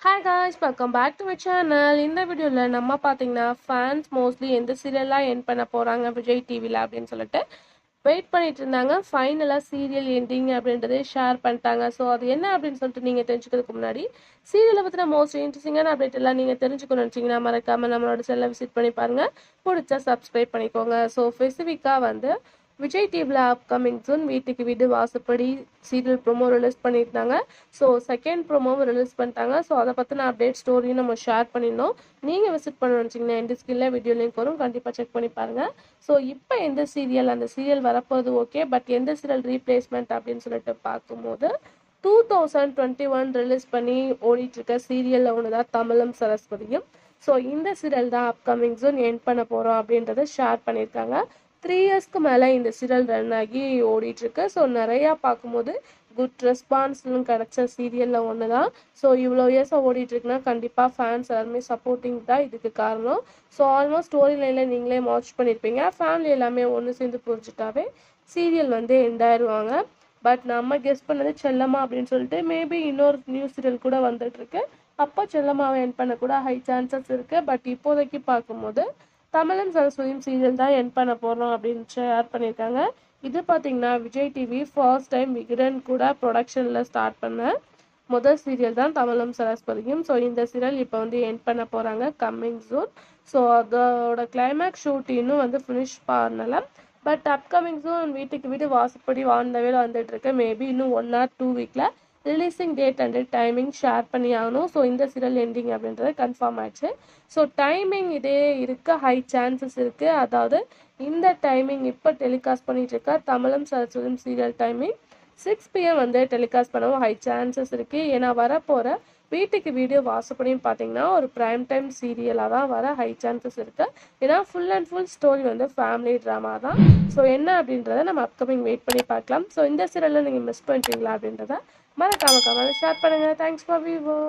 Hi guys, welcome back to my channel. இந்த வீடியோல நம்ம பாத்தீங்கன்னா ஃபேன்ஸ் மோஸ்ட்லி எந்த சீரியலா எண்ட் பண்ண போறாங்க விஜய் டிவில அப்படின்னு சொல்லிட்டு வெயிட் பண்ணிட்டு இருந்தாங்க. ஃபைனலா சீரியல் எண்டிங் அப்படின்றதே ஷேர் பண்ணிட்டாங்க. ஸோ அது என்ன அப்படின்னு சொல்லிட்டு நீங்க தெரிஞ்சுக்கிறதுக்கு முன்னாடி சீரியலை பத்தின மோஸ்ட் இன்ட்ரெஸ்டிங்கான அப்டேட் எல்லாம் நீங்க தெரிஞ்சுக்கணும்னு நினைச்சீங்கன்னா மறக்காம நம்மளோட சேனலை விசிட் பண்ணி பாருங்க. பிடிச்சா சப்ஸ்கிரைப் பண்ணிக்கோங்க. ஸோ ஸ்பெசிஃபிக்கா விஜய் டிவியில் அப்கமிங் சூன் வீட்டுக்கு வீடு வாசப்படி சீரியல் ப்ரோமோ ரிலீஸ் பண்ணியிருந்தாங்க. ஸோ செகண்ட் ப்ரோமோவும் ரிலீஸ் பண்ணிட்டாங்க. ஸோ அதை பற்றின அப்டேட் ஸ்டோரியும் நம்ம ஷேர் பண்ணியிருந்தோம். நீங்கள் விசிட் பண்ண நினச்சிங்கன்னா எந்த ஸ்கில்ல வீடியோ லிங்க் வரும், கண்டிப்பாக செக் பண்ணி பாருங்கள். ஸோ இப்போ எந்த சீரியல் அந்த சீரியல் வரப்போகுது ஓகே, பட் எந்த சீரியல் ரீப்ளேஸ்மெண்ட் அப்படின்னு சொல்லிட்டு பார்க்கும்போது 2021 ரிலீஸ் பண்ணி ஓடிட்டுருக்க சீரியலில் ஒன்று தான் தமிழும் சரஸ்வதியும். ஸோ இந்த சீரியல் தான் அப்கமிங் சூன் எண்ட் பண்ண போகிறோம் அப்படின்றத ஷேர் பண்ணியிருக்காங்க. 3 இயர்ஸ்க்கு மேலே இந்த சீரியல் ரன் ஆகி ஓடிட்டுருக்கு. ஸோ நிறையா பார்க்கும்போது குட் ரெஸ்பான்ஸ்லும் கிடைச்ச சீரியலில் ஒன்று தான். ஸோ இவ்வளோ இயர்ஸாக ஓடிட்டுருக்குன்னா கண்டிப்பாக ஃபேன்ஸ் எல்லாருமே சப்போர்ட்டிங் தான் இதுக்கு காரணம். ஸோ ஆல்மோஸ்ட் ஸ்டோரி லைனில் நீங்களே வாட்ச் பண்ணியிருப்பீங்க. ஃபேமிலி எல்லாமே ஒன்று சேர்ந்து புரிஞ்சுட்டாவே சீரியல் எண்ட் ஆயிடுவாங்க. பட் நம்ம கெஸ் பண்ணது செல்லம்மா அப்படின்னு சொல்லிட்டு மேபி இன்னொரு நியூ சீரியல் கூட வந்துட்டுருக்கு. அப்போ செல்லம்மாவை எண்ட் பண்ண கூட ஹை சான்சஸ் இருக்குது. பட் இப்போதைக்கு பார்க்கும்போது தமிழும் சரஸ்வதியும் சீரியல் தான் எண்ட் பண்ண போகிறோம் அப்படின்னு ஷேர் பண்ணியிருக்காங்க. இது பார்த்தீங்கன்னா Vijay TV first time Vikatan கூட ப்ரொடக்ஷனில் ஸ்டார்ட் பண்ண முதல் சீரியல் தான் தமிழும் சரஸ்வதியும். ஸோ இந்த சீரியல் இப்போ எண்ட் பண்ண போகிறாங்க கம்மிங் சூன். ஸோ அதோட கிளைமேக்ஸ் ஷூட் இன்னும் ஃபினிஷ் பண்ணலை. பட் அப்கமிங் சூன் வீட்டுக்கு வீடு வாசப்படி வாண்டவேல வந்துட்டுருக்கு. மேபி இன்னும் 1 or 2 வீக்கில் releasing date and timing share பண்ணி ஆகணும். ஸோ இந்த சீரியல் எண்டிங் அப்படின்றது கன்ஃபார்ம் ஆயிடுச்சு. ஸோ டைமிங் இதே இருக்க ஹை சான்சஸ் இருக்குது. அதாவது இந்த டைமிங் இப்போ டெலிகாஸ்ட் பண்ணிட்டு இருக்க தமிழும் சரஸ்வதியும் சீரியல் டைமிங் 6 PM டெலிகாஸ்ட் பண்ணவும் ஹை சான்சஸ் இருக்குது. ஏன்னா வரப்போகிற வீட்டுக்கு வீடியோ வாசப்படியும் பார்த்தீங்கன்னா ஒரு ப்ரைம் டைம் சீரியலாக தான் வர ஹை சான்சஸ் இருக்குது. ஏன்னா full and full story family drama தான். ஸோ என்ன அப்படின்றத நம்ம அப்கமிங் வெயிட் பண்ணி பார்க்கலாம். ஸோ இந்த சீரியலில் நீங்கள் மிஸ் பண்ணிட்டீங்களா அப்படின்றத மறக்காம ஷேர் பண்ணுங்கள். Thanks for view.